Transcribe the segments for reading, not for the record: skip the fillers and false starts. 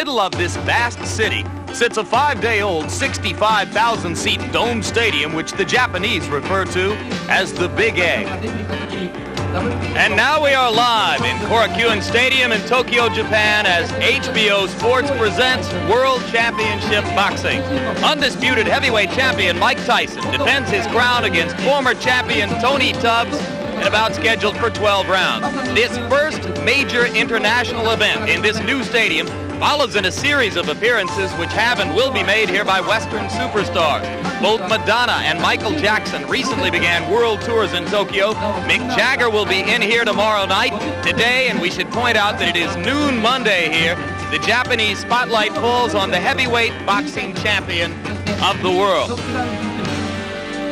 middle of this vast city sits a 5-day-old 65,000-seat dome stadium, which the Japanese refer to as the Big Egg. And now we are live in Korakuen Stadium in Tokyo, Japan, as HBO Sports presents World Championship Boxing. Undisputed heavyweight champion Mike Tyson defends his crown against former champion Tony Tubbs in a bout scheduled for 12 rounds. This first major international event in this new stadium follows in a series of appearances which have and will be made here by Western superstars. Both Madonna and Michael Jackson recently began world tours in Tokyo. Mick Jagger will be in here tomorrow night. Today, and we should point out that it is noon Monday here, the Japanese spotlight falls on the heavyweight boxing champion of the world.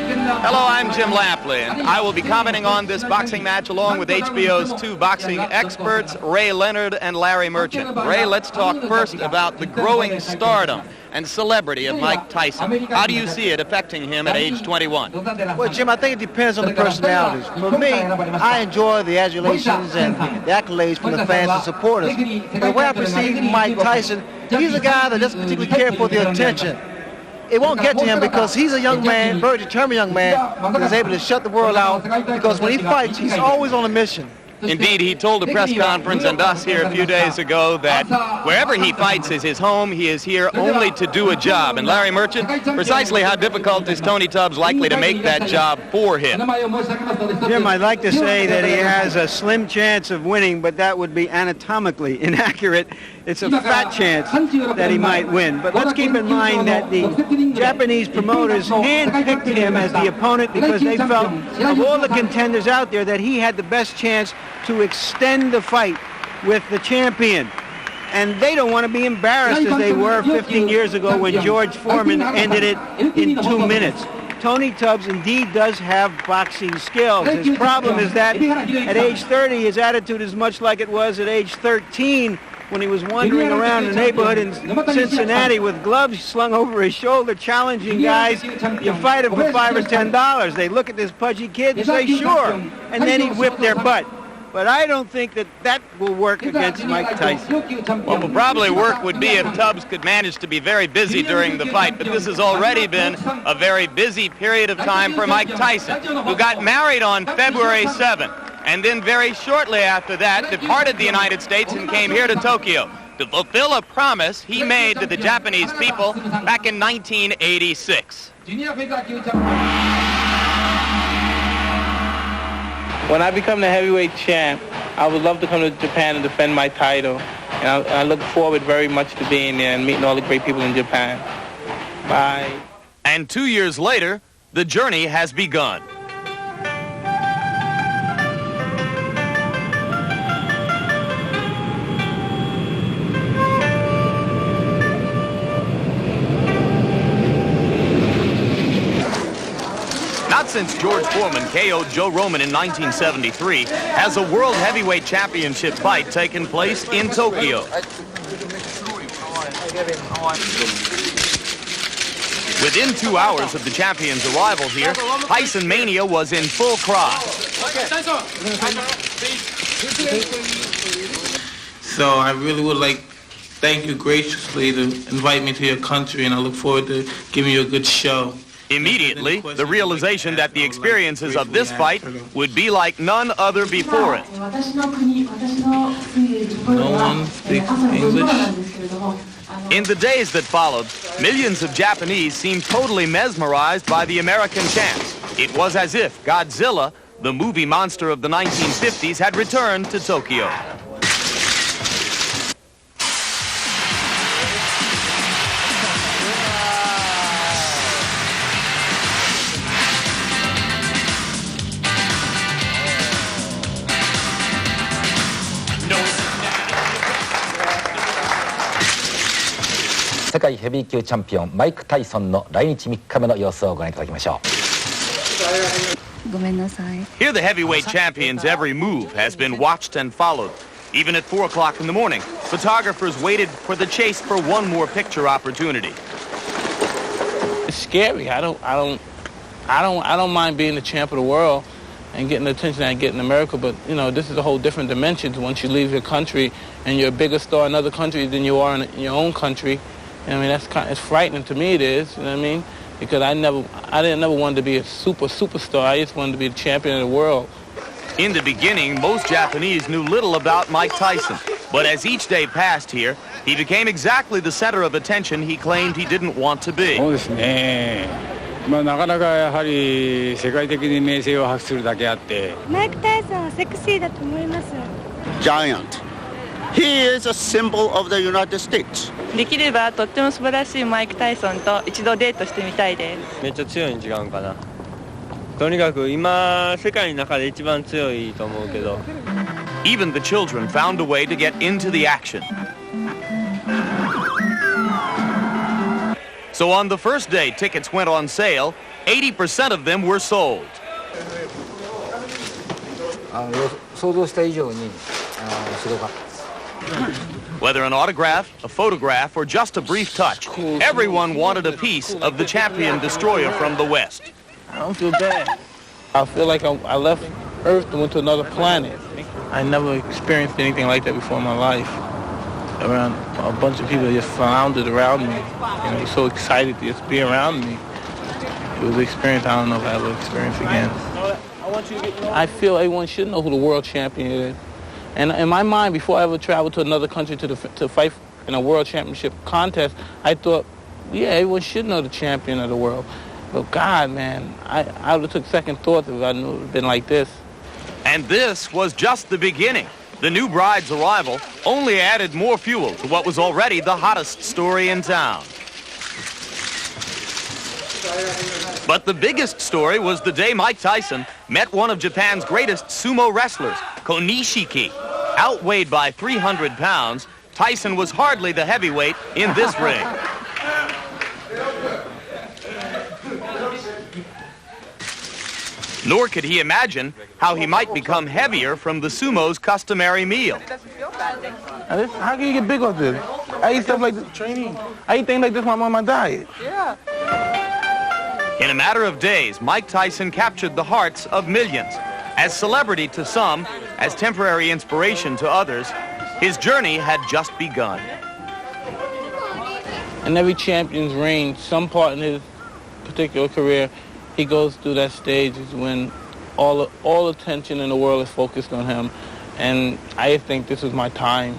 Hello, I'm Jim Lampley, and I will be commenting on this boxing match along with HBO's two boxing experts, Ray Leonard and Larry Merchant. Ray, let's talk first about the growing stardom and celebrity of Mike Tyson. How do you see it affecting him at age 21? Well, Jim, I think it depends on the personalities. For me, I enjoy the adulations and the accolades from the fans and supporters. But the way I perceive Mike Tyson, he's a guy that doesn't particularly care for the attention. It won't get to him because he's a young man, very determined young man, who is able to shut the world out because when he fights, he's always on a mission. Indeed, he told a press conference and us here a few days ago that wherever he fights is his home. He is here only to do a job. And Larry Merchant, precisely how difficult is Tony Tubbs likely to make that job for him? Jim, I'd like to say that he has a slim chance of winning, but that would be anatomically inaccurate. It's a fat chance that he might win. But let's keep in mind that the Japanese promoters handpicked him as the opponent because they felt, of all the contenders out there, that he had the best chance to extend the fight with the champion. And they don't want to be embarrassed as they were 15 years ago when George Foreman ended it in 2 minutes. Tony Tubbs indeed does have boxing skills. His problem is that at age 30, his attitude is much like it was at age 13 when he was wandering around the neighborhood in Cincinnati with gloves slung over his shoulder, challenging guys. You fight him for $5 or $10. They look at this pudgy kid and say, sure. And then he'd whip their butt. But I don't think that will work against Mike Tyson. What will probably work would be if Tubbs could manage to be very busy during the fight. But this has already been a very busy period of time for Mike Tyson, who got married on February 7th. And then very shortly after that, departed the United States and came here to Tokyo to fulfill a promise he made to the Japanese people back in 1986. When I become the heavyweight champ, I would love to come to Japan and defend my title. And I look forward very much to being there and meeting all the great people in Japan. Bye. And 2 years later, the journey has begun. Not since George Foreman KO'd Joe Roman in 1973 has a World Heavyweight Championship fight taken place in Tokyo. Within 2 hours of the champion's arrival here, Tyson Mania was in full cry. So I really would like to thank you graciously to invite me to your country, and I look forward to giving you a good show. Immediately, the realization that the experiences of this fight would be like none other before it. No one speaks English. In the days that followed, millions of Japanese seemed totally mesmerized by the American champs. It was as if Godzilla, the movie monster of the 1950s, had returned to Tokyo.世界ヘビー級チャンピオンマイク・タイソンの来日3日目の様子をご覧いただきましょう。ごめんなさい。 Here the heavyweight champion's every move has been watched and followed. Even at 4 o'clock in the morning, photographers waited for the chase for one more picture opportunity. It's scary. I don't mind being the champ of the world. and getting the attention I get in America, but, you know, this is a whole different dimension once you leave your country and you're a bigger star in other countries than you are in your own country. I mean, it's frightening to me, it is, you know what I mean? Because I didn't never want to be a superstar. I just wanted to be the champion of the world. In the beginning, most Japanese knew little about Mike Tyson. But as each day passed here, he became exactly the center of attention he claimed he didn't want to be. そうですね。なかなかやはり世界的に名声を博するだけあって。マイク・タイソンはセクシーだと思います。Giant. He is a symbol of the United States. できればとっても素晴らしいマイク・タイソンと一度デートしてみたいです。めっちゃ強いに違うんかな。とにかく今世界の中で一番強いと思うけど。Even the children found a way to get into the action. So on the first day tickets went on sale, 80% of them were sold. 想像した以上にすごかった。 Whether an autograph, a photograph, or just a brief touch, everyone wanted a piece of the champion destroyer from the West. I don't feel bad. I feel like I left Earth and went to another planet. I never experienced anything like that before in my life. Around a bunch of people just floundered around me. And I was so excited to just be around me. It was an experience I don't know if I will experience again. I feel everyone should know who the world champion is. And in my mind, before I ever traveled to another country to fight in a world championship contest, I thought, yeah, everyone should know the champion of the world. But God, man, I would have took second thoughts if I knew it would have been like this. And this was just the beginning. The new bride's arrival only added more fuel to what was already the hottest story in town. But the biggest story was the day Mike Tyson met one of Japan's greatest sumo wrestlers, Konishiki. Outweighed by 300 pounds, Tyson was hardly the heavyweight in this ring. Nor could he imagine how he might become heavier from the sumo's customary meal. How can you get big off this? I eat stuff like this. Training. I eat things like this when I'm on my diet. Yeah. In a matter of days, Mike Tyson captured the hearts of millions. As celebrity to some, as temporary inspiration to others, his journey had just begun. In every champion's reign, some part in his particular career, he goes through that stage is when all attention in the world is focused on him. And I think this is my time.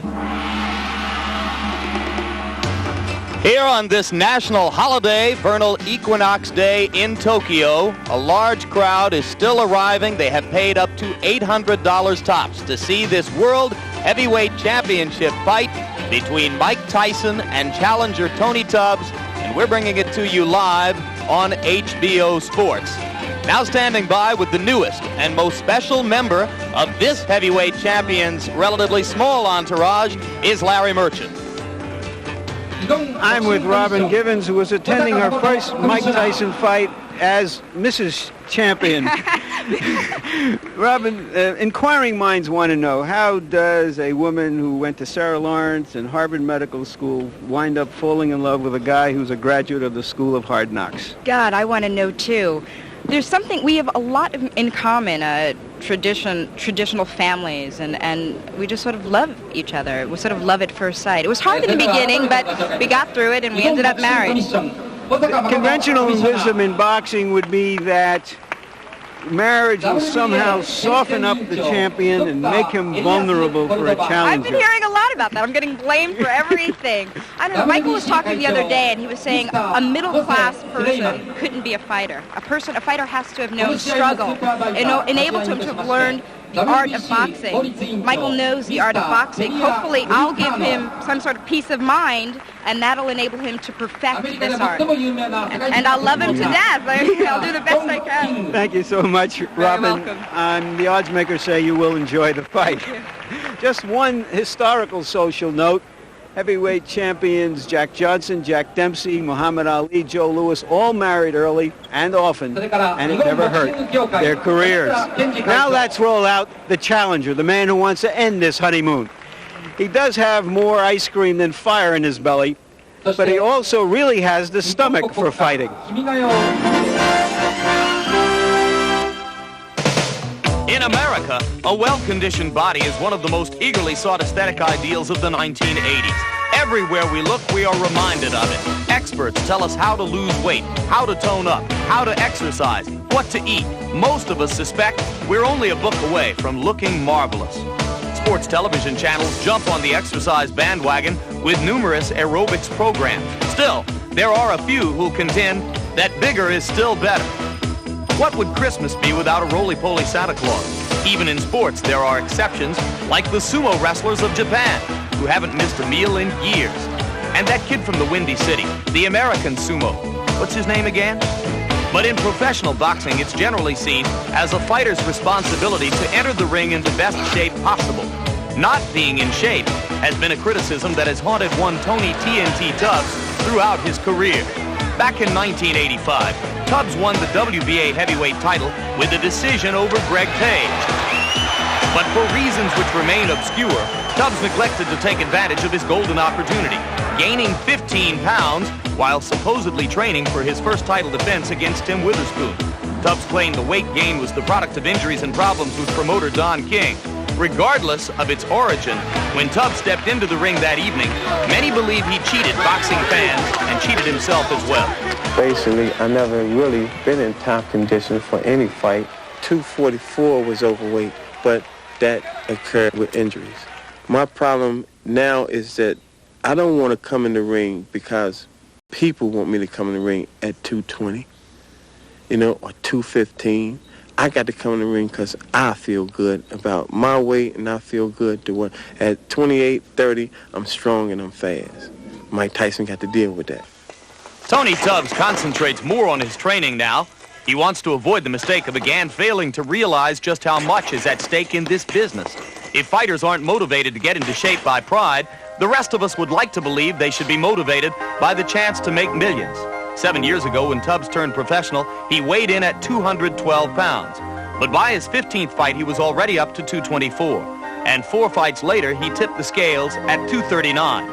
Here on this national holiday, vernal equinox day in Tokyo, a large crowd is still arriving. They have paid up to $800 tops to see this World Heavyweight Championship fight between Mike Tyson and challenger Tony Tubbs, and we're bringing it to you live on HBO Sports. Now standing by with the newest and most special member of this heavyweight champion's relatively small entourage is Larry Merchant. I'm with Robin Givens, who was attending her first Mike Tyson fight as Mrs. Champion. Robin, inquiring minds want to know, how does a woman who went to Sarah Lawrence and Harvard Medical School wind up falling in love with a guy who's a graduate of the School of Hard Knocks? God, I want to know too. There's something, we have a lot in common, traditional families, and we just sort of love each other. We sort of love at first sight. It was hard in the beginning, but we got through it and we ended up married. Conventional wisdom in boxing would be that marriage will somehow soften up the champion and make him vulnerable for a challenger. I've been hearing a lot about that. I'm getting blamed for everything. I don't know. Michael was talking the other day, and he was saying a middle-class person couldn't be a fighter. A fighter has to have known struggle, enabled him to have learned the art of boxing. Michael knows the art of boxing. Hopefully, I'll give him some sort of peace of mind, and that'll enable him to perfect this art. And I'll love him to death. I'll do the best I can. Thank you so much, Robin. The odds makers say you will enjoy the fight. Just one historical social note. Heavyweight champions Jack Johnson, Jack Dempsey, Muhammad Ali, Joe Louis, all married early and often, and it never hurt their careers. Now let's roll out the challenger, the man who wants to end this honeymoon. He does have more ice cream than fire in his belly, but he also really has the stomach for fighting. In America, a well-conditioned body is one of the most eagerly sought aesthetic ideals of the 1980s. Everywhere we look, we are reminded of it. Experts tell us how to lose weight, how to tone up, how to exercise, what to eat. Most of us suspect we're only a book away from looking marvelous. Sports television channels jump on the exercise bandwagon with numerous aerobics programs. Still, there are a few who contend that bigger is still better. What would Christmas be without a roly-poly Santa Claus? Even in sports, there are exceptions, like the sumo wrestlers of Japan, who haven't missed a meal in years. And that kid from the Windy City, the American sumo. What's his name again? But in professional boxing, it's generally seen as a fighter's responsibility to enter the ring in the best shape possible. Not being in shape has been a criticism that has haunted one Tony TNT Tubbs throughout his career. Back in 1985, Tubbs won the WBA heavyweight title with a decision over Greg Page. But for reasons which remain obscure, Tubbs neglected to take advantage of his golden opportunity, gaining 15 pounds while supposedly training for his first title defense against Tim Witherspoon. Tubbs claimed the weight gain was the product of injuries and problems with promoter Don King. Regardless of its origin, when Tubbs stepped into the ring that evening, many believe he cheated boxing fans and cheated himself as well. Basically, I never really been in top condition for any fight. 244 was overweight, but that occurred with injuries. My problem now is that I don't want to come in the ring because people want me to come in the ring at 220, or 215. I got to come in the ring because I feel good about my weight, and I feel good to what at 28, 30, I'm strong and I'm fast. Mike Tyson got to deal with that. Tony Tubbs concentrates more on his training now. He wants to avoid the mistake of again failing to realize just how much is at stake in this business. If fighters aren't motivated to get into shape by pride, the rest of us would like to believe they should be motivated by the chance to make millions. 7 years ago, when Tubbs turned professional, he weighed in at 212 pounds. But by his 15th fight, he was already up to 224. And 4 fights later, he tipped the scales at 239.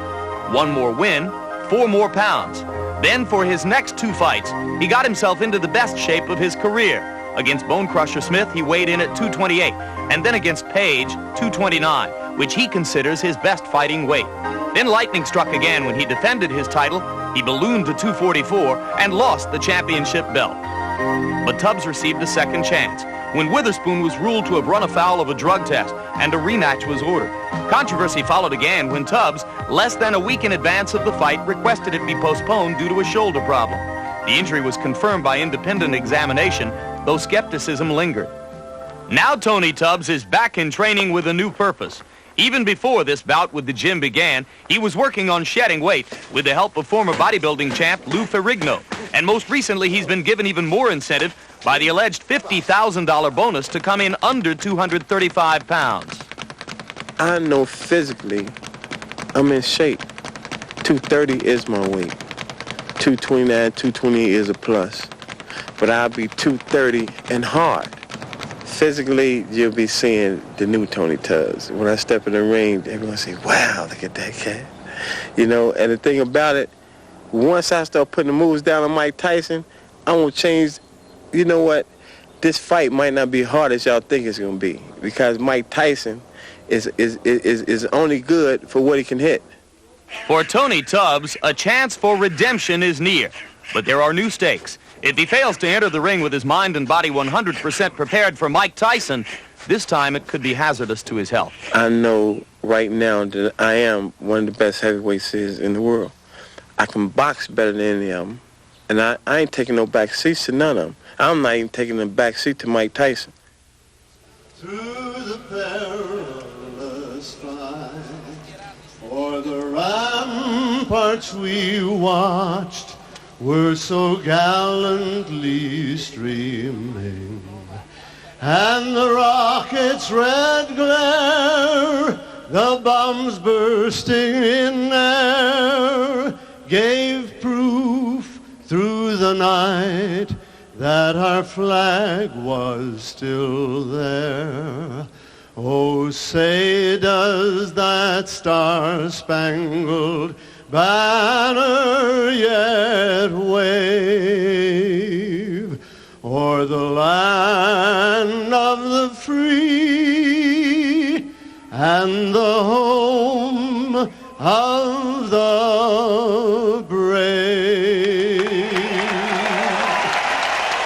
1 more win, 4 more pounds. Then for his next 2 fights, he got himself into the best shape of his career. Against Bone Crusher Smith, he weighed in at 228. And then against Page, 229, which he considers his best fighting weight. Then lightning struck again when he defended his title. He ballooned to 244 and lost the championship belt. But Tubbs received a second chance when Witherspoon was ruled to have run afoul of a drug test and a rematch was ordered. Controversy followed again when Tubbs, less than a week in advance of the fight, requested it be postponed due to a shoulder problem. The injury was confirmed by independent examination, though skepticism lingered. Now Tony Tubbs is back in training with a new purpose. Even before this bout with the gym began, he was working on shedding weight with the help of former bodybuilding champ Lou Ferrigno. And most recently, he's been given even more incentive by the alleged $50,000 bonus to come in under 235 pounds. I know physically I'm in shape. 230 is my weight. 229, 228 is a plus. But I'll be 230 and hard. Physically, you'll be seeing the new Tony Tubbs. When I step in the ring, everyone say, wow, look at that cat. And the thing about it, once I start putting the moves down on Mike Tyson, I won't change. You know what? This fight might not be hard as y'all think it's going to be, because Mike Tyson is only good for what he can hit. For Tony Tubbs, a chance for redemption is near, but there are new stakes. If he fails to enter the ring with his mind and body 100% prepared for Mike Tyson, this time it could be hazardous to his health. I know right now that I am one of the best heavyweights in the world. I can box better than any of them, and I ain't taking no back seats to none of them. I'm not even taking a back seat to Mike Tyson. Through the perilous fight, o'er the ramparts we watched, were so gallantly streaming, and the rocket's red glare, the bombs bursting in air, gave proof through the night that our flag was still there. Oh, say does that star-spangled banner yet wave o'er the land of the free?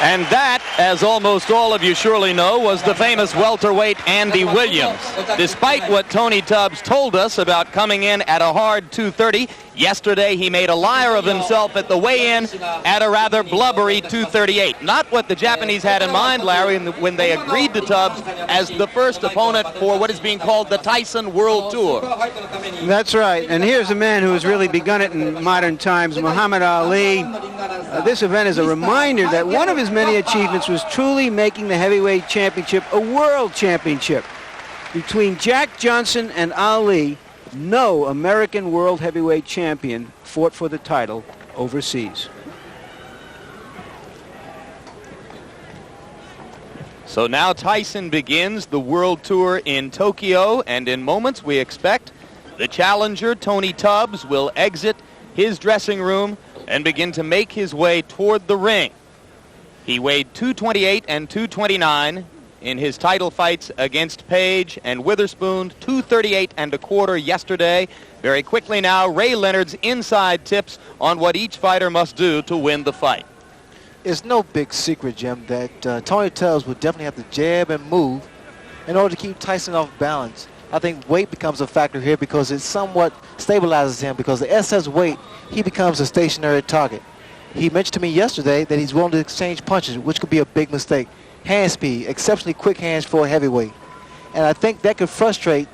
And that, as almost all of you surely know, was the famous welterweight Andy Williams. Despite what Tony Tubbs told us about coming in at a hard 230, yesterday he made a liar of himself at the weigh-in at a rather blubbery 238. Not what the Japanese had in mind, Larry, when they agreed to Tubbs as the first opponent for what is being called the Tyson World Tour. That's right. And here's a man who has really begun it in modern times, Muhammad Ali. This event is a reminder that one of his many achievements was truly making the heavyweight championship a world championship. Between Jack Johnson and Ali, no American world heavyweight champion fought for the title overseas. So now Tyson begins the world tour in Tokyo, and in moments we expect the challenger, Tony Tubbs, will exit his dressing room and begin to make his way toward the ring. He weighed 228 and 229 in his title fights against Page and Witherspoon, 238 and a quarter yesterday. Very quickly now, Ray Leonard's inside tips on what each fighter must do to win the fight. It's no big secret, Jim, that Tony Tubbs would definitely have to jab and move in order to keep Tyson off balance. I think weight becomes a factor here because it somewhat stabilizes him, because the excess weight, he becomes a stationary target. He mentioned to me yesterday that he's willing to exchange punches, which could be a big mistake. Hand speed, exceptionally quick hands for a heavyweight. And I think that could frustrate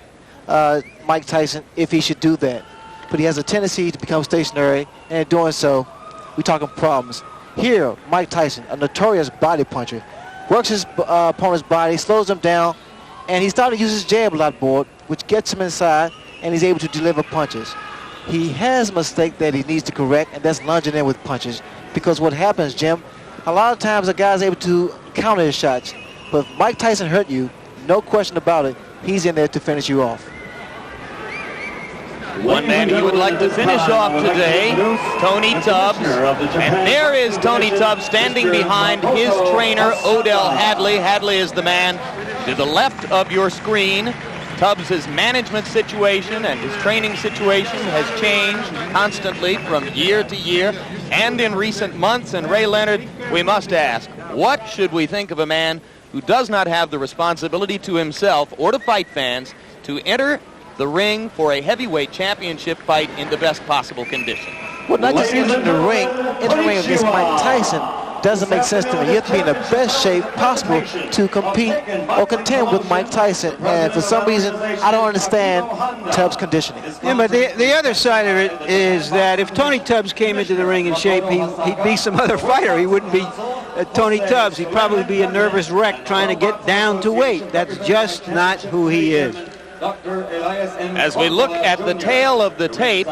Mike Tyson if he should do that. But he has a tendency to become stationary, and in doing so, we're talking problems. Here, Mike Tyson, a notorious body puncher, works his opponent's body, slows him down, and he's starting to use his jab a lot more, which gets him inside, and he's able to deliver punches. He has a mistake that he needs to correct, and that's lunging in with punches. Because what happens, Jim, a lot of times a guy's able to counter his shots. But if Mike Tyson hurt you, no question about it, he's in there to finish you off. One man he would like to finish off today, Tony Tubbs. And there is Tony Tubbs standing behind his trainer, Odell Hadley. Hadley is the man to the left of your screen. Tubbs' management situation and his training situation has changed constantly from year to year and in recent months. And Ray Leonard, we must ask, what should we think of a man who does not have the responsibility to himself or to fight fans to enter the ring for a heavyweight championship fight in the best possible condition? Well, not just entering the ring against Mike Tyson doesn't make sense to me. You have to be in the best shape possible to compete or contend with Mike Tyson. And for some reason, I don't understand Tubbs' conditioning. Yeah, but the other side of it is that if Tony Tubbs came into the ring in shape, he'd be some other fighter. He wouldn't be Tony Tubbs. He'd probably be a nervous wreck trying to get down to weight. That's just not who he is. As we look at the tail of the tape,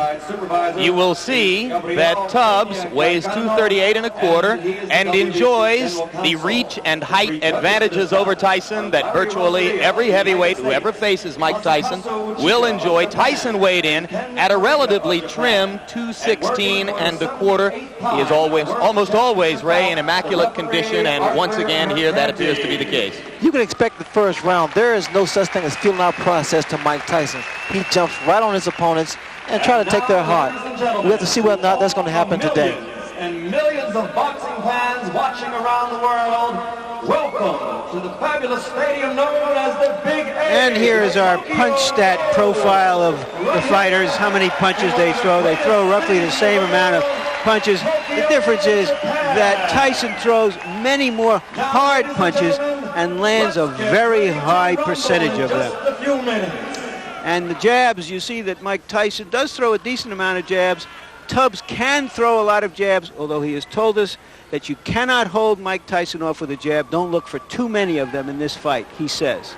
you will see that Tubbs weighs 238 and a quarter and enjoys the reach and height advantages over Tyson that virtually every heavyweight who ever faces Mike Tyson will enjoy. Tyson weighed in at a relatively trim 216 and a quarter. He is almost always, Ray, in immaculate condition, and once again here that appears to be the case. You can expect the first round. There is no such thing as feeling out process to Mike Tyson. He jumps right on his opponents and try to take their heart. We have to see whether or not that's going to happen today. And millions of boxing fans watching around the world, welcome to the fabulous stadium known as the Big A. And here is our punch stat profile of the fighters, how many punches they throw. They throw roughly the same amount of punches. The difference is that Tyson throws many more hard punches and lands a very high percentage of them. And the jabs, you see that Mike Tyson does throw a decent amount of jabs. Tubbs can throw a lot of jabs, although he has told us that you cannot hold Mike Tyson off with a jab. Don't look for too many of them in this fight, he says.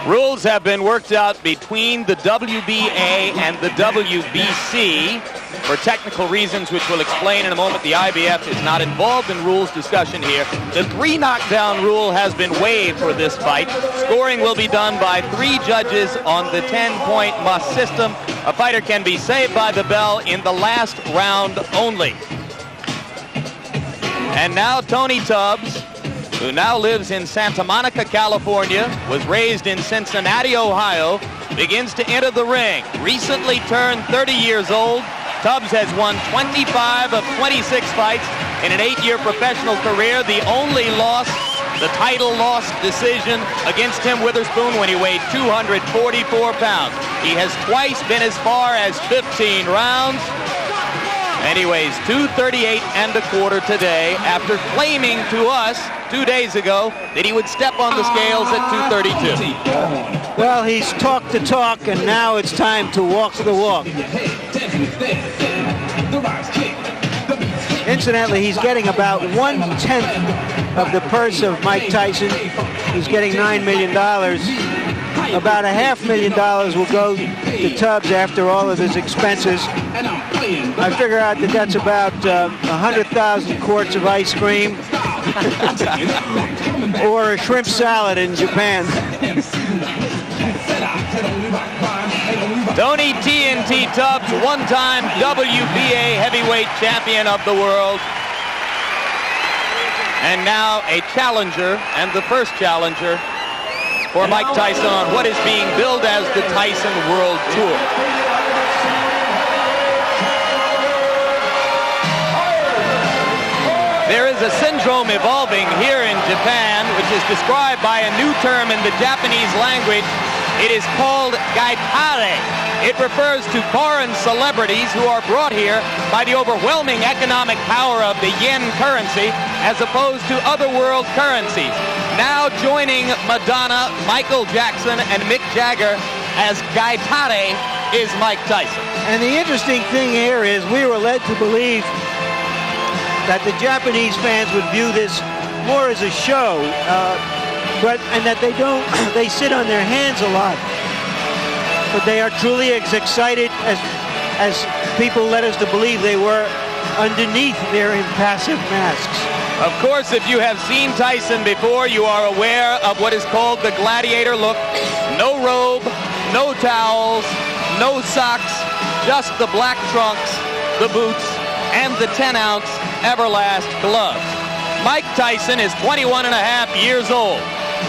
Rules have been worked out between the WBA and the WBC for technical reasons, which we'll explain in a moment. The IBF is not involved in rules discussion here. The 3 knockdown rule has been waived for this fight. Scoring will be done by 3 judges on the 10-point must system. A fighter can be saved by the bell in the last round only. And now Tony Tubbs, who now lives in Santa Monica, California, was raised in Cincinnati, Ohio, begins to enter the ring. Recently turned 30 years old, Tubbs has won 25 of 26 fights, in an 8-year professional career. The only loss, the title loss decision against Tim Witherspoon when he weighed 244 pounds. He has twice been as far as 15 rounds. And he weighs 238.25 today after claiming to us 2 days ago that he would step on the scales at 232. Well, he's talked the talk, and now it's time to walk the walk. Incidentally, he's getting about 1/10 of the purse of Mike Tyson. He's getting $9 million. About $500,000 will go to Tubbs after all of his expenses. I figure out that that's about 100,000 quarts of ice cream or a shrimp salad in Japan. Tony TNT Tubbs, one-time WBA heavyweight champion of the world. And now a challenger, and the first challenger for Mike Tyson on what is being billed as the Tyson World Tour. There is a syndrome evolving here in Japan, which is described by a new term in the Japanese language. It is called gaitare. It refers to foreign celebrities who are brought here by the overwhelming economic power of the yen currency as opposed to other world currencies. Now joining Madonna, Michael Jackson, and Mick Jagger as gaitare is Mike Tyson. And the interesting thing here is we were led to believe that the Japanese fans would view this more as a show, and that they sit on their hands a lot. But they are truly as excited as people led us to believe they were underneath their impassive masks. Of course, if you have seen Tyson before, you are aware of what is called the gladiator look. No robe, no towels, no socks, just the black trunks, the boots, and the 10-ounce Everlast gloves. Mike Tyson is 21 and a half years old,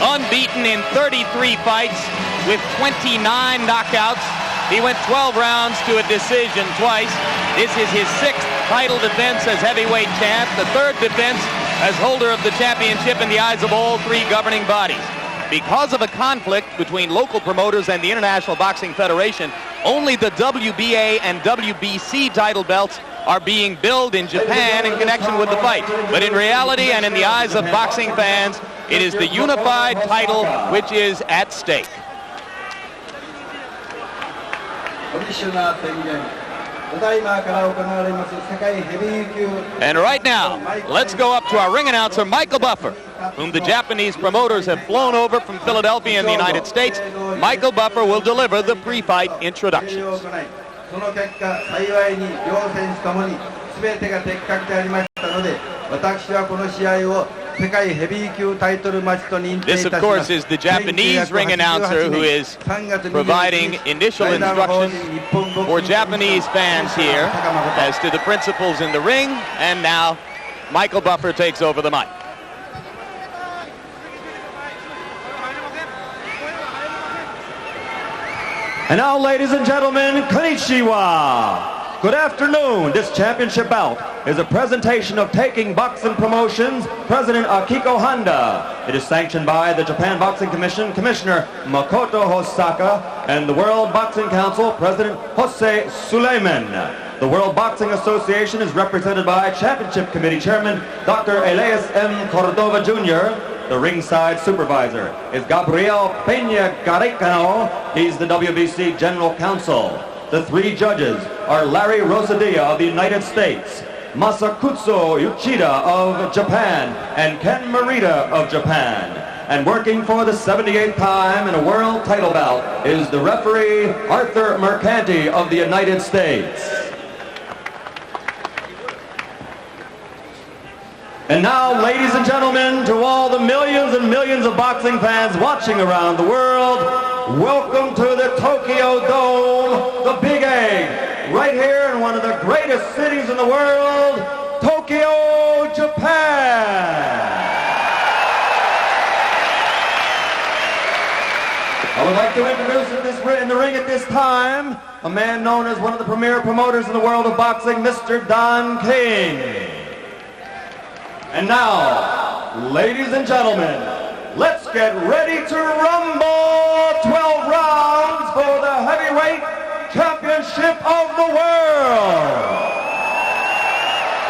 unbeaten in 33 fights with 29 knockouts. He went 12 rounds to a decision twice. This is his 6th title defense as heavyweight champ, the 3rd defense as holder of the championship in the eyes of all 3 governing bodies. Because of a conflict between local promoters and the International Boxing Federation, only the WBA and WBC title belts are being billed in Japan in connection with the fight. But in reality and in the eyes of boxing fans, it is the unified title which is at stake. And right now, let's go up to our ring announcer, Michael Buffer, whom the Japanese promoters have flown over from Philadelphia in the United States. Michael Buffer will deliver the pre-fight introductions. This, of course, is the Japanese ring announcer who is providing initial instructions for Japanese fans here as to the principles in the ring. And now, Michael Buffer takes over the mic. And now, ladies and gentlemen, konnichiwa. Good afternoon. This championship bout is a presentation of Taking Boxing Promotions, President Akiko Honda. It is sanctioned by the Japan Boxing Commission, Commissioner Makoto Hosaka, and the World Boxing Council, President Jose Suleiman. The World Boxing Association is represented by Championship Committee Chairman Dr. Elias M. Cordova Jr. The ringside supervisor is Gabriel Peña Garicano. He's the WBC General Counsel. The 3 judges are Larry Rosadilla of the United States, Masakutsu Uchida of Japan, and Ken Morita of Japan. And working for the 78th time in a world title bout is the referee Arthur Mercanti of the United States. And now, ladies and gentlemen, to all the millions and millions of boxing fans watching around the world, welcome to the Tokyo Dome, the Big Egg, right here in one of the greatest cities in the world, Tokyo, Japan. I would like to introduce in the ring at this time, a man known as one of the premier promoters in the world of boxing, Mr. Don King. And now, ladies and gentlemen, let's get ready to rumble. 12 rounds for the heavyweight championship of the world.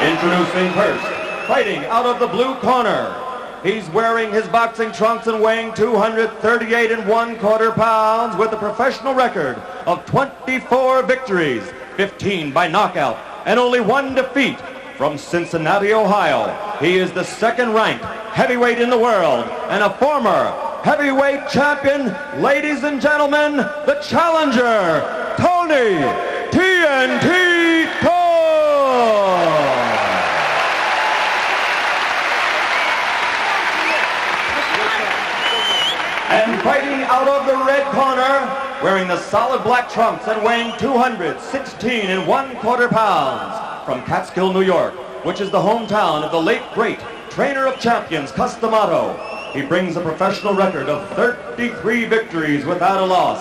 Introducing first, fighting out of the blue corner. He's wearing his boxing trunks and weighing 238 1/4 pounds with a professional record of 24 victories, 15 by knockout, and only 1 defeat. From Cincinnati, Ohio, he is the second-ranked heavyweight in the world and a former heavyweight champion. Ladies and gentlemen, the challenger, Tony TNT Khan. And fighting out of the red corner, wearing the solid black trunks and weighing 216 1/4 pounds, from Catskill, New York, which is the hometown of the late great trainer of champions, Cus D'Amato. He brings a professional record of 33 victories without a loss,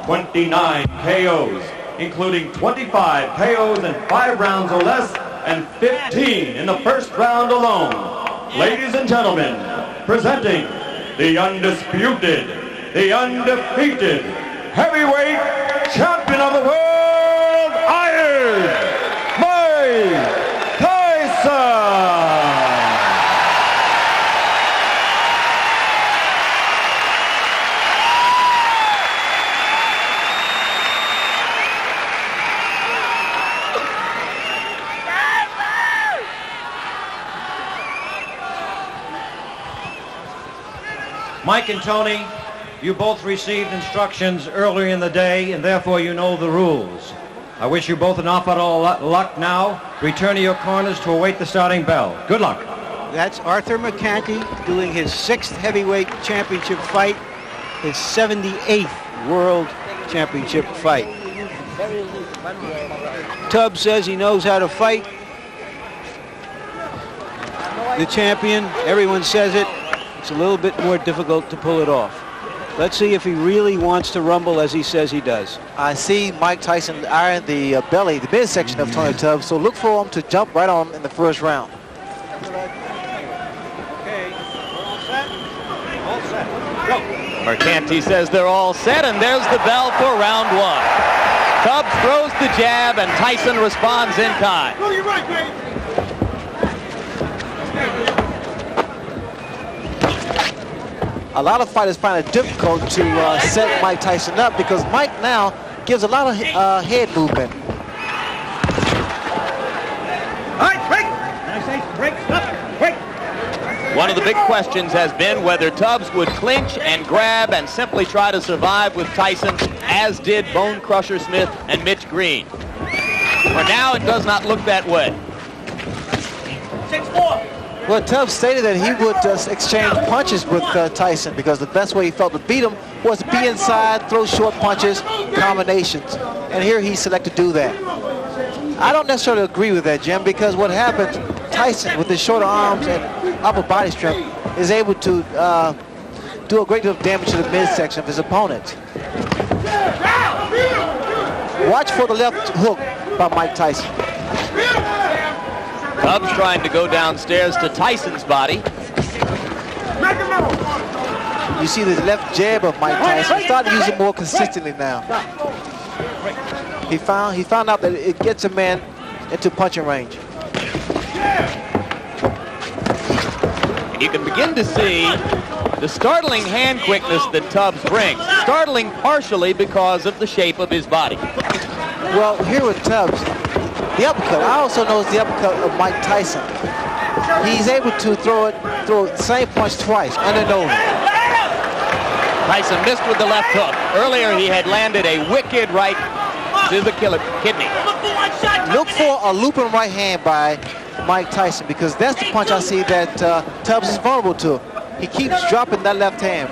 29 KOs, including 25 KOs in 5 rounds or less, and 15 in the first round alone. Ladies and gentlemen, presenting the undisputed, the undefeated heavyweight champion of the world, Iron Mike Tyson! Mike and Tony, you both received instructions earlier in the day, and therefore you know the rules. I wish you both an awful lot of luck now. Return to your corners to await the starting bell. Good luck. That's Arthur McCanty doing his 6th heavyweight championship fight, his 78th world championship fight. Tubbs says he knows how to fight. The champion, everyone says it. It's a little bit more difficult to pull it off. Let's see if he really wants to rumble as he says he does. I see Mike Tyson iron the belly, the midsection of Tony Tubbs, so look for him to jump right on him in the first round. Okay, we're all set? All set. Go. Mercanti says they're all set, and there's the bell for round 1. Tubbs throws the jab, and Tyson responds in kind. Go to your right, baby. A lot of fighters find it difficult to set Mike Tyson up because Mike now gives a lot of head movement. All right, break. I say break, stop, break. One of the big questions has been whether Tubbs would clinch and grab and simply try to survive with Tyson, as did Bone Crusher Smith and Mitch Green. For now, it does not look that way. 6-4. Well, Tubbs stated that he would exchange punches with Tyson because the best way he felt to beat him was to be inside, throw short punches, combinations. And here he selected to do that. I don't necessarily agree with that, Jim, because what happens, Tyson, with his shorter arms and upper body strength, is able to do a great deal of damage to the midsection of his opponent. Watch for the left hook by Mike Tyson. Tubbs trying to go downstairs to Tyson's body. You see the left jab of Mike Tyson. He's starting to use it more consistently now. He found out that it gets a man into punching range. You can begin to see the startling hand quickness that Tubbs brings. Startling partially because of the shape of his body. Well, here with Tubbs, the uppercut. I also noticed the uppercut of Mike Tyson. He's able to throw the same punch twice, under and over. Tyson missed with the left hook. Earlier, he had landed a wicked right to the kidney. Look for a looping right hand by Mike Tyson because that's the punch I see that Tubbs is vulnerable to. He keeps dropping that left hand.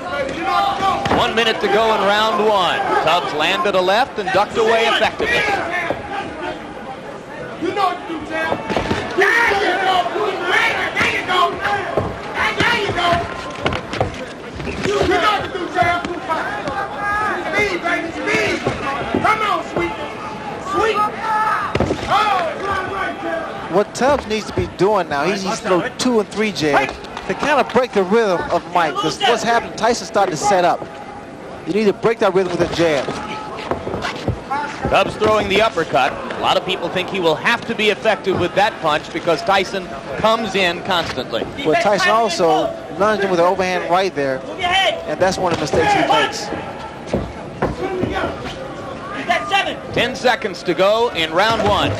1 minute to go in round 1. Tubbs landed a left and ducked away effectively. You know what to do, Sam. There you go. There you go. There you go. You know what to do, Sam. Speed, baby, speed. Come on, sweet. Sweet. Oh, come on, right, Sam. what Tubbs needs to be doing now, he needs to throw 2 and 3 jabs to kind of break the rhythm of Mike. Because what's happened, Tyson started to set up. You need to break that rhythm with a jab. Tubbs throwing the uppercut. A lot of people think he will have to be effective with that punch because Tyson comes in constantly. Well, Tyson also lunged him with an overhand right there, and that's one of the mistakes he makes. 10 seconds to go in round 1.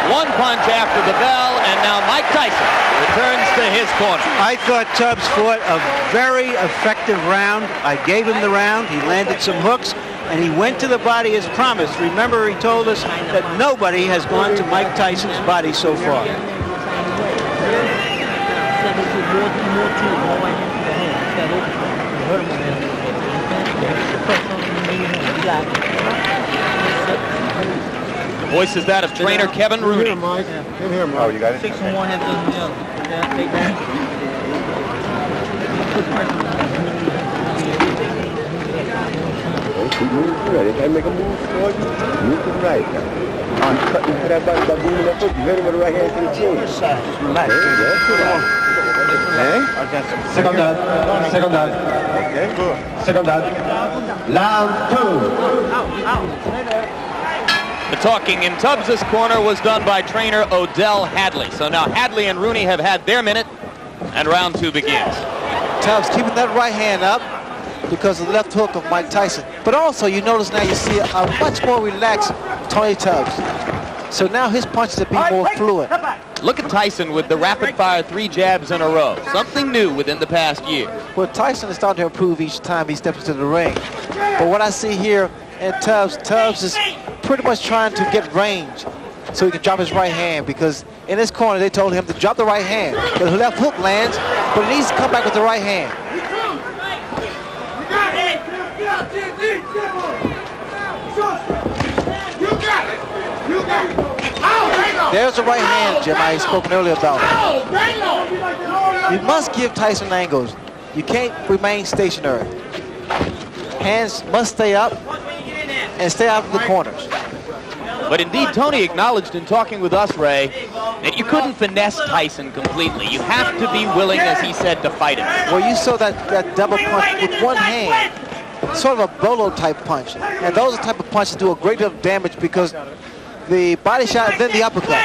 One punch after the bell, and now Mike Tyson returns to his corner. I thought Tubbs fought a very effective round. I gave him the round. He landed some hooks, and he went to the body as promised. Remember, he told us that nobody has gone to Mike Tyson's body so far. The voice is that of trainer Kevin Rooney. Mike. In here, Mike. Oh, you got it? 6 from one, half dozen from the other. Yeah, take that. Keep moving to the right. If I make a move forward, move to the right. I'm cutting for that body by moving that foot. You hit him with the right hand to the chin. Just relax. Okay? Second down. Second down. Okay, good. Second down. Round 2. The talking in Tubbs' corner was done by trainer Odell Hadley. So now Hadley and Rooney have had their minute, and round 2 begins. Tubbs keeping that right hand up because of the left hook of Mike Tyson. But also, you notice now you see a much more relaxed Tony Tubbs. So now his punches are being more fluid. Look at Tyson with the rapid-fire 3 jabs in a row. Something new within the past year. Well, Tyson is starting to improve each time he steps into the ring. But what I see here in Tubbs is pretty much trying to get range so he can drop his right hand, because in his corner they told him to drop the right hand. The left hook lands, but he needs to come back with the right hand. There's the right hand, Jim, I had spoken earlier about. You must give Tyson angles. You can't remain stationary. Hands must stay up and stay out of the corners. But indeed, Tony acknowledged in talking with us, Ray, that you couldn't finesse Tyson completely. You have to be willing, as he said, to fight him. Well, you saw that double punch with one hand, sort of a bolo type punch. And those are the type of punches that do a great deal of damage because the body shot and then the uppercut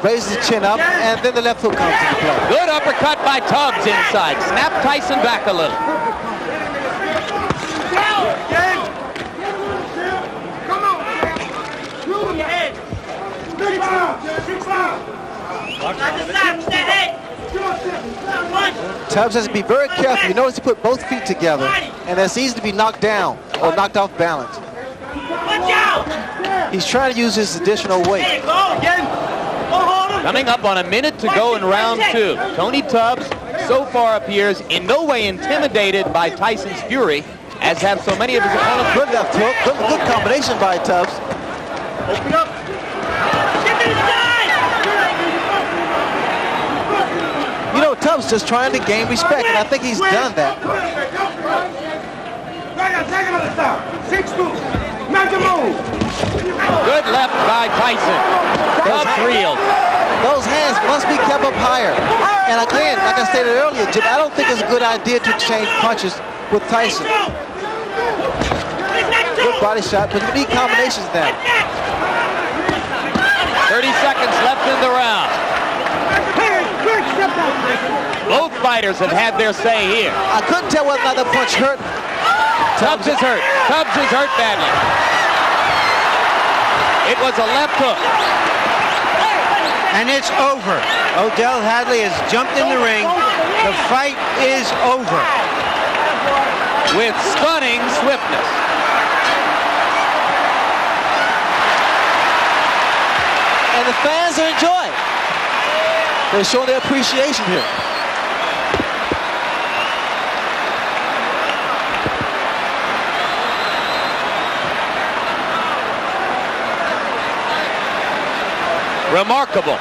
raises the chin up, and then the left hook comes into play. Good uppercut by Tubbs inside. Snap Tyson back a little. Tubbs has to be very careful. You notice he put both feet together, and that's easy to be knocked down or knocked off balance. He's trying to use his additional weight. Coming up on a minute to go in round 2. Tony Tubbs so far appears in no way intimidated by Tyson's fury, as have so many of his opponents. Good left hook. Good combination by Tubbs. Open up. You know, Tubbs just trying to gain respect, and I think he's done that. Good left by Tyson. Tubbs reeled. Those hands must be kept up higher. And again, like I stated earlier, Jim, I don't think it's a good idea to exchange punches with Tyson. Good body shot, but we need combinations now. 30 seconds left in the round. Both fighters have had their say here. I couldn't tell whether or not the punch hurt. Tubbs is hurt. Tubbs is hurt badly. It was a left hook. And it's over. Odell Hadley has jumped in the ring. The fight is over. With stunning swiftness. And the fans are enjoying. They're showing their appreciation here. Remarkable.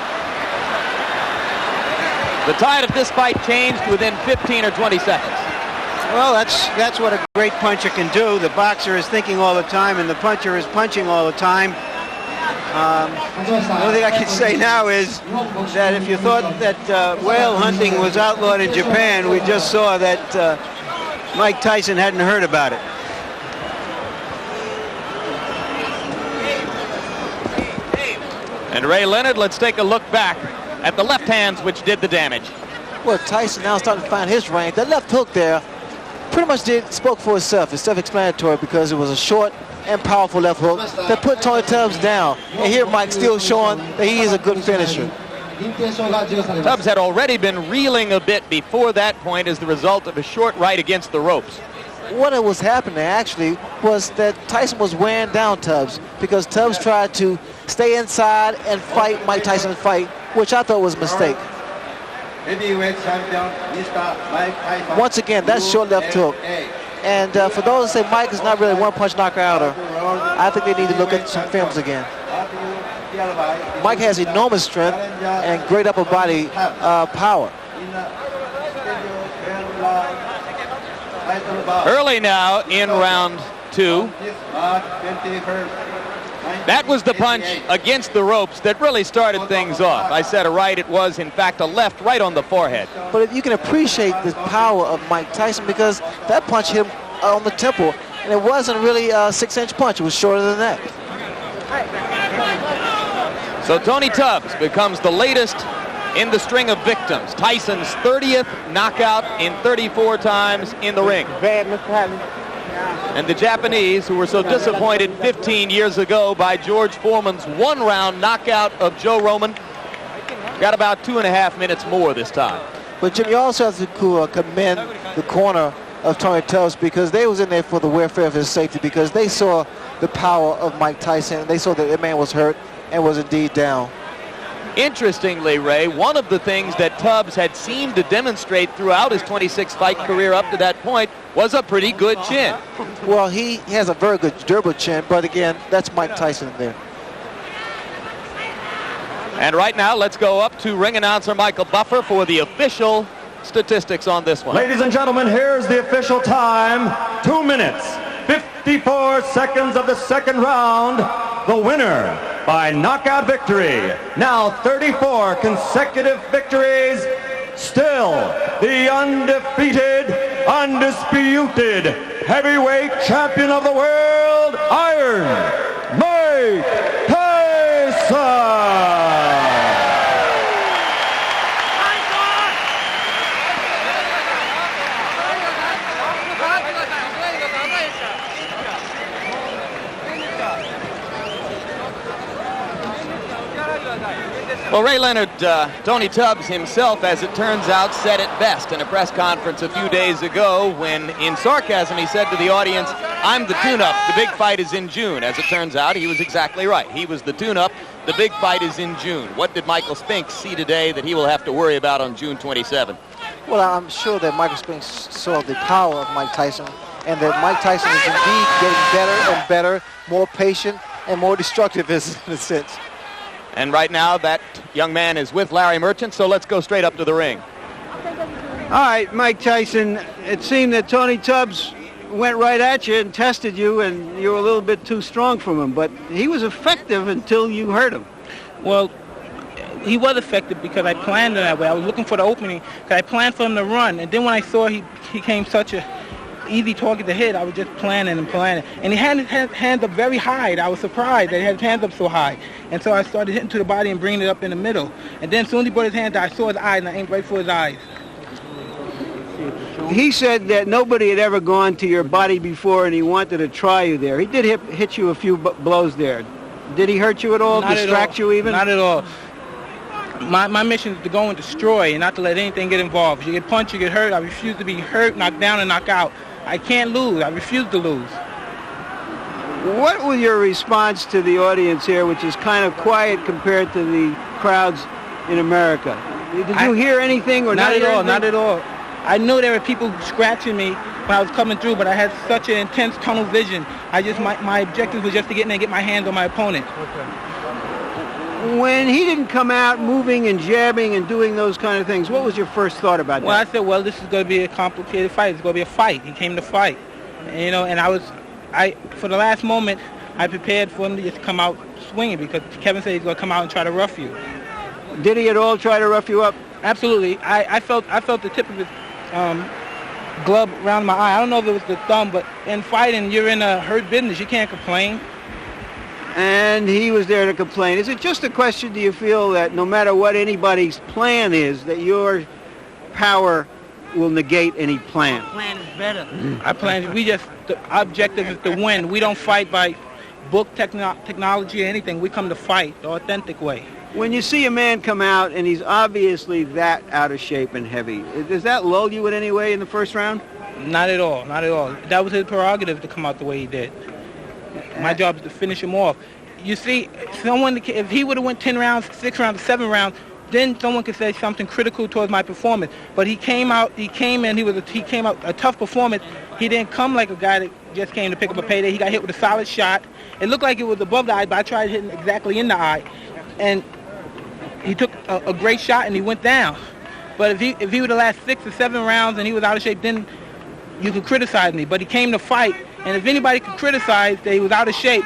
The tide of this fight changed within 15 or 20 seconds. Well, that's what a great puncher can do. The boxer is thinking all the time, and the puncher is punching all the time. The only thing I can say now is that if you thought that whale hunting was outlawed in Japan, we just saw that Mike Tyson hadn't heard about it. And Ray Leonard, let's take a look back at the left hands which did the damage. Well, Tyson now starting to find his range. That left hook there pretty much spoke for itself. It's self-explanatory because it was a short and powerful left hook that put Tony Tubbs down. And here Mike still showing that he is a good finisher. Tubbs had already been reeling a bit before that point as the result of a short right against the ropes. What was happening actually was that Tyson was wearing down Tubbs because Tubbs tried to stay inside and fight Mike Tyson's fight, which I thought was a mistake. Heavyweight champion, Mr. Mike Tyson. Once again, that's short left hook. And for those who say Mike is not really a one-punch knockouter, I think they need to look at some films again. Mike has enormous strength and great upper body power. Early now in round 2. That was the punch against the ropes that really started things off. I said a right, it was in fact a left right on the forehead. But if you can appreciate the power of Mike Tyson because that punch hit him on the temple, and it wasn't really a 6-inch punch, it was shorter than that. So Tony Tubbs becomes the latest in the string of victims. Tyson's 30th knockout in 34 times in the ring. And the Japanese, who were so disappointed 15 years ago by George Foreman's one-round knockout of Joe Roman, got about 2.5 minutes more this time. But Jim, you also have to commend the corner of Tony Tubbs because they was in there for the welfare of his safety because they saw the power of Mike Tyson. They saw that the man was hurt and was indeed down. Interestingly, Ray, one of the things that Tubbs had seemed to demonstrate throughout his 26-fight career up to that point was a pretty good chin. Well, he has a very good durable chin, but again, that's Mike Tyson there. And right now, let's go up to ring announcer Michael Buffer for the official statistics on this one. Ladies and gentlemen, here's the official time. 2 minutes, 54 seconds of the second round. The winner by knockout victory. Now 34 consecutive victories. Still the undefeated, undisputed heavyweight champion of the world, Iron Mike Tyson. Well, Ray Leonard, Tony Tubbs himself, as it turns out, said it best in a press conference a few days ago when, in sarcasm, he said to the audience, "I'm the tune-up. The big fight is in June." As it turns out, he was exactly right. He was the tune-up. The big fight is in June. What did Michael Spinks see today that he will have to worry about on June 27? Well, I'm sure that Michael Spinks saw the power of Mike Tyson and that Mike Tyson is indeed getting better and better, more patient and more destructive in a sense. And right now, that young man is with Larry Merchant, so let's go straight up to the ring. All right, Mike Tyson, it seemed that Tony Tubbs went right at you and tested you, and you were a little bit too strong for him, but he was effective until you hurt him. Well, he was effective because I planned it that way. I was looking for the opening because I planned for him to run, and then when I saw he came such a easy target to hit, I was just planning and planning. And he had his hands up very high. I was surprised that he had his hands up so high. And so I started hitting to the body and bringing it up in the middle. And then as soon as he brought his hands down, I saw his eyes and I aimed right for his eyes. He said that nobody had ever gone to your body before and he wanted to try you there. He did hit you a few blows there. Did he hurt you at all? Not distract at all. You even? Not at all. My mission is to go and destroy and not to let anything get involved. If you get punched, you get hurt. I refuse to be hurt, knocked down, and knocked out. I can't lose. I refuse to lose. What was your response to the audience here, which is kind of quiet compared to the crowds in America? Did you hear anything or not at all? Anything? Not at all. I knew there were people scratching me when I was coming through, but I had such an intense tunnel vision. My objective was just to get in there and get my hands on my opponent. When he didn't come out moving and jabbing and doing those kind of things, what was your first thought about Well, that? I said, well, this is going to be a complicated fight. It's going to be a fight. He came to fight. And, and for the last moment, I prepared for him to just come out swinging because Kevin said he's going to come out and try to rough you. Did he at all try to rough you up? Absolutely. I felt the tip of his glove around my eye. I don't know if it was the thumb, but in fighting, you're in a hurt business. You can't complain. And he was there to complain. Is it just a question, do you feel, that no matter what anybody's plan is, that your power will negate any plan? Plan is better. The objective is to win. We don't fight by book technology or anything. We come to fight the authentic way. When you see a man come out and he's obviously that out of shape and heavy, does that lull you in any way in the first round? Not at all. Not at all. That was his prerogative to come out the way he did. My job is to finish him off. You see, if he would have went 10 rounds, 6 rounds, 7 rounds, then someone could say something critical towards my performance. But he came out a tough performance. He didn't come like a guy that just came to pick up a payday. He got hit with a solid shot. It looked like it was above the eye, but I tried to hit him exactly in the eye. And he took a great shot and he went down. But if he would have lasted 6 or 7 rounds and he was out of shape, then you could criticize me. But he came to fight. And if anybody could criticize that he was out of shape,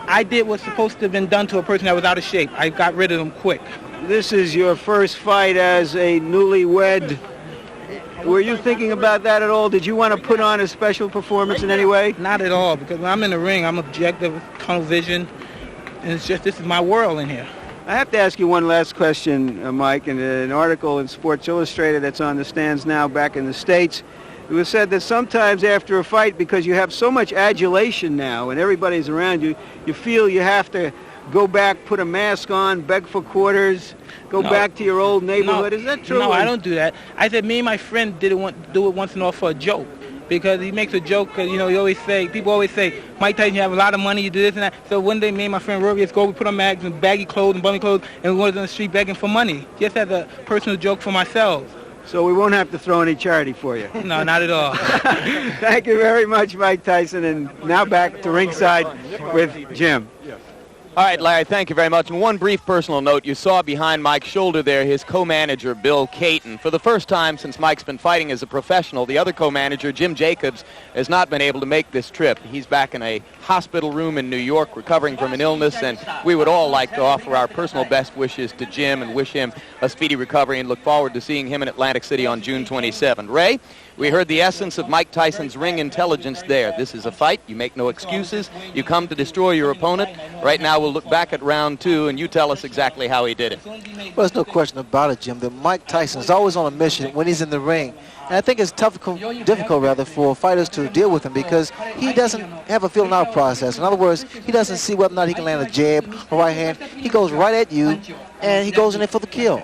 I did what's supposed to have been done to a person that was out of shape. I got rid of him quick. This is your first fight as a newlywed. Were you thinking about that at all? Did you want to put on a special performance in any way? Not at all, because when I'm in the ring, I'm objective, tunnel vision, and it's just, this is my world in here. I have to ask you one last question, Mike. In an article in Sports Illustrated that's on the stands now back in the States, it was said that sometimes after a fight, because you have so much adulation now and everybody's around you, you feel you have to go back, put a mask on, beg for quarters, go back to your old neighborhood. Is that true? No, I don't do that. I said me and my friend do it once in a while for a joke. Because he makes a joke, because, people always say, Mike Tyson, you have a lot of money, you do this and that. So one day, me and my friend Rory, let's go, we put on mags and baggy clothes and bummy clothes, and we went on the street begging for money. Just as a personal joke for myself. So we won't have to throw any charity for you. No, not at all. Thank you very much, Mike Tyson. And now back to ringside with Jim. All right, Larry, thank you very much. And one brief personal note, you saw behind Mike's shoulder there his co-manager, Bill Caton. For the first time since Mike's been fighting as a professional, the other co-manager, Jim Jacobs, has not been able to make this trip. He's back in a hospital room in New York recovering from an illness, and we would all like to offer our personal best wishes to Jim and wish him a speedy recovery and look forward to seeing him in Atlantic City on June 27. Ray, we heard the essence of Mike Tyson's ring intelligence there. This is a fight. You make no excuses. You come to destroy your opponent. Right now we'll look back at round 2, and you tell us exactly how he did it. Well, there's no question about it, Jim, that Mike Tyson is always on a mission when he's in the ring. And I think it's difficult for fighters to deal with him because he doesn't have a feeling out process. In other words, he doesn't see whether or not he can land a jab or right hand. He goes right at you, and he goes in there for the kill.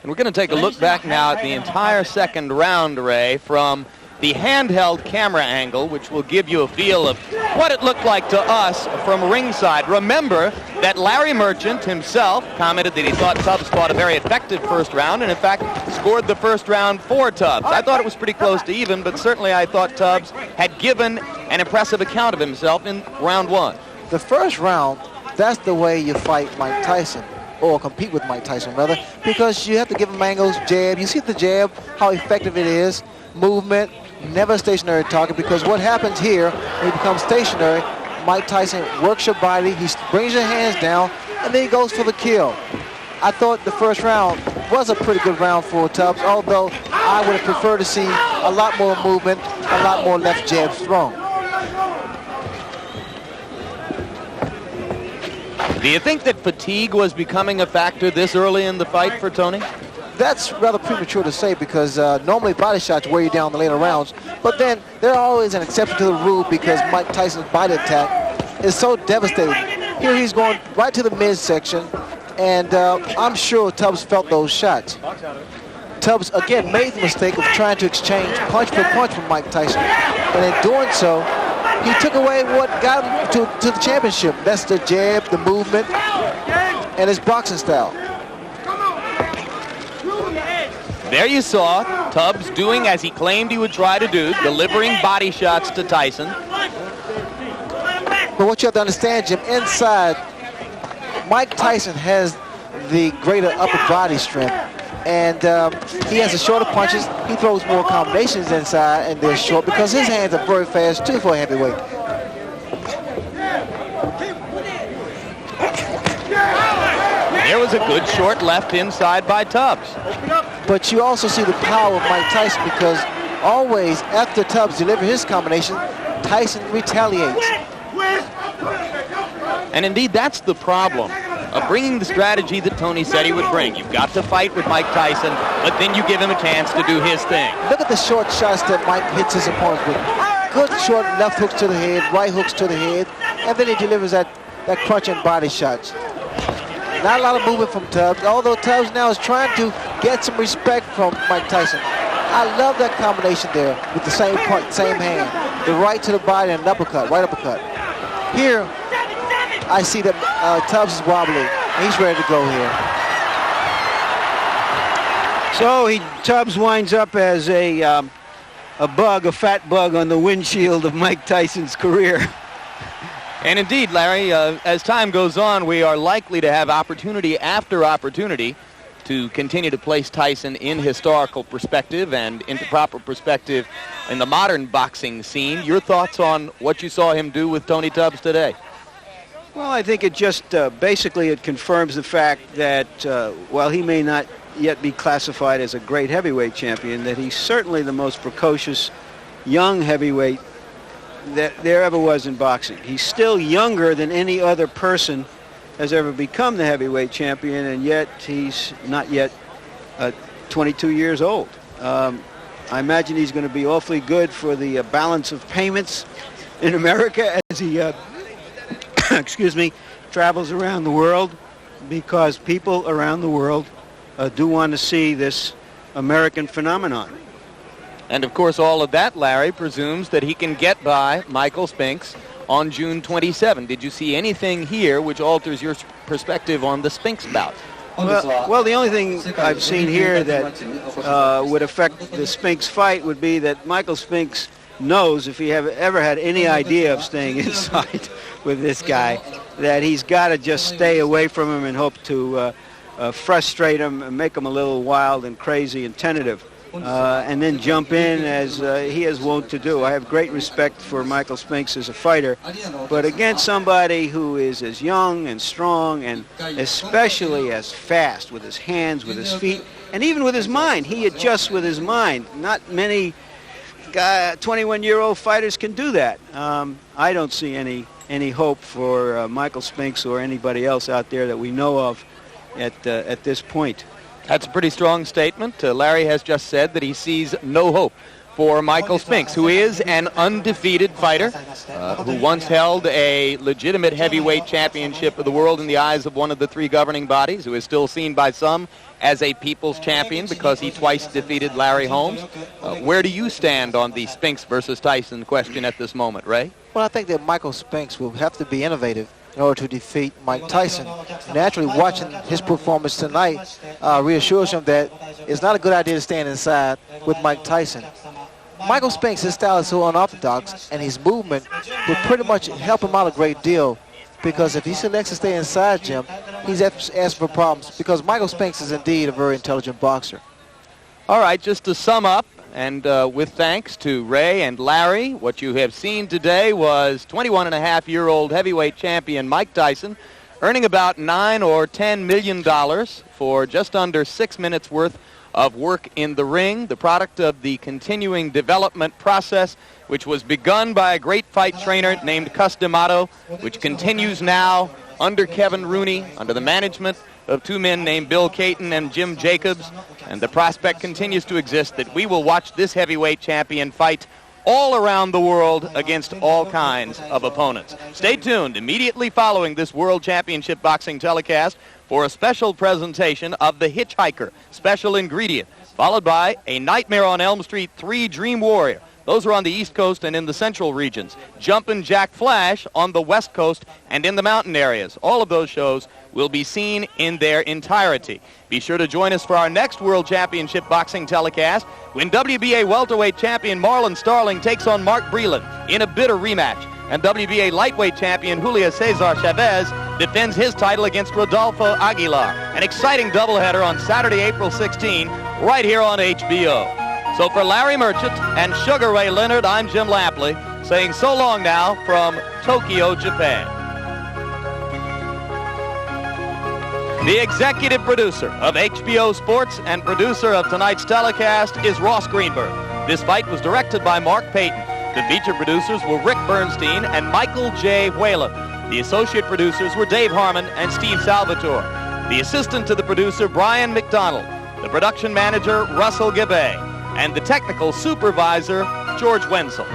And we're going to take a look back now at the entire second round, Ray, from the handheld camera angle, which will give you a feel of what it looked like to us from ringside. Remember that Larry Merchant himself commented that he thought Tubbs fought a very effective first round, and in fact scored the first round for Tubbs. I thought it was pretty close to even, but certainly I thought Tubbs had given an impressive account of himself in round 1. The first round, that's the way you fight Mike Tyson, or compete with Mike Tyson, rather, because you have to give him angles, jab. You see the jab, how effective it is, movement, never a stationary target, because what happens here, when you become stationary, Mike Tyson works your body, he brings your hands down, and then he goes for the kill. I thought the first round was a pretty good round for Tubbs, although I would have preferred to see a lot more movement, a lot more left jabs thrown. Do you think that fatigue was becoming a factor this early in the fight for Tony? That's rather premature to say because normally body shots wear you down the later rounds, but then there's always an exception to the rule because Mike Tyson's body attack is so devastating. Here he's going right to the midsection, and I'm sure Tubbs felt those shots. Tubbs, again, made the mistake of trying to exchange punch for punch with Mike Tyson, and in doing so, he took away what got him to the championship. That's the jab, the movement, and his boxing style. There you saw Tubbs doing as he claimed he would try to do, delivering body shots to Tyson. But what you have to understand, Jim, inside, Mike Tyson has the greater upper body strength. And he has the shorter punches. He throws more combinations inside, and they're short because his hands are very fast, too, for a heavyweight. There was a good short left inside by Tubbs. But you also see the power of Mike Tyson because always after Tubbs delivers his combination, Tyson retaliates. And indeed, that's the problem of bringing the strategy that Tony said he would bring. You've got to fight with Mike Tyson, but then you give him a chance to do his thing. Look at the short shots that Mike hits his opponents with. Good short left hooks to the head, right hooks to the head, and then he delivers that crunching body shots. Not a lot of movement from Tubbs, although Tubbs now is trying to get some respect from Mike Tyson. I love that combination there with the same punch, same hand. The right to the body and an uppercut, right uppercut. Here, I see that Tubbs is wobbly, and he's ready to go here. So Tubbs winds up as a fat bug on the windshield of Mike Tyson's career. And indeed, Larry, as time goes on, we are likely to have opportunity after opportunity to continue to place Tyson in historical perspective and into proper perspective in the modern boxing scene. Your thoughts on what you saw him do with Tony Tubbs today? Well, I think it just basically it confirms the fact that while he may not yet be classified as a great heavyweight champion, that he's certainly the most precocious young heavyweight that there ever was in boxing. He's still younger than any other person has ever become the heavyweight champion, and yet he's not yet 22 years old. I imagine he's going to be awfully good for the balance of payments in America as he excuse me, travels around the world, because people around the world do want to see this American phenomenon. And of course, all of that, Larry, presumes that he can get by Michael Spinks on June 27. Did you see anything here which alters your perspective on the Spinks bout? Well, the only thing I've seen here that would affect the Spinks fight would be that Michael Spinks knows, if he ever had any idea of staying inside with this guy, that he's got to just stay away from him and hope to frustrate him and make him a little wild and crazy and tentative. And then jump in as he is wont to do. I have great respect for Michael Spinks as a fighter, but against somebody who is as young and strong and especially as fast with his hands, with his feet, and even with his mind. He adjusts with his mind. Not many 21-year-old fighters can do that. I don't see any hope for Michael Spinks or anybody else out there that we know of at this point. That's a pretty strong statement. Larry has just said that he sees no hope for Michael Spinks, who is an undefeated fighter, who once held a legitimate heavyweight championship of the world in the eyes of one of the three governing bodies, who is still seen by some as a people's champion because he twice defeated Larry Holmes. Where do you stand on the Spinks versus Tyson question at this moment, Ray? Well, I think that Michael Spinks will have to be innovative in order to defeat Mike Tyson. Naturally, watching his performance tonight reassures him that it's not a good idea to stand inside with Mike Tyson. Michael Spinks, his style is so unorthodox, and his movement will pretty much help him out a great deal, because if he selects to stay inside Jim, he's asking for problems, because Michael Spinks is indeed a very intelligent boxer. All right, just to sum up, and with thanks to Ray and Larry, what you have seen today was 21-and-a-half-year-old heavyweight champion Mike Tyson earning about $9 or $10 million for just under 6 minutes worth of work in the ring, the product of the continuing development process, which was begun by a great fight trainer named Cus D'Amato, which continues now under Kevin Rooney, under the management of two men named Bill Caton and Jim Jacobs, and the prospect continues to exist that we will watch this heavyweight champion fight all around the world against all kinds of opponents. Stay tuned immediately following this World Championship Boxing telecast for a special presentation of The Hitchhiker Special Ingredient, followed by A Nightmare on Elm Street 3 Dream Warrior. Those are on the East Coast and in the central regions. Jumpin' Jack Flash on the West Coast and in the mountain areas. All of those shows will be seen in their entirety. Be sure to join us for our next World Championship Boxing telecast when WBA welterweight champion Marlon Starling takes on Mark Breland in a bitter rematch. And WBA lightweight champion Julio Cesar Chavez defends his title against Rodolfo Aguilar. An exciting doubleheader on Saturday, April 16, right here on HBO. So for Larry Merchant and Sugar Ray Leonard, I'm Jim Lampley, saying so long now from Tokyo, Japan. The executive producer of HBO Sports and producer of tonight's telecast is Ross Greenberg. This fight was directed by Mark Payton. The feature producers were Rick Bernstein and Michael J. Whalen. The associate producers were Dave Harmon and Steve Salvatore. The assistant to the producer, Brian McDonald. The production manager, Russell Gabay. And the technical supervisor, George Wenzel.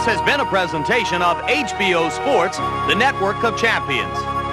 This has been a presentation of HBO Sports, the network of champions.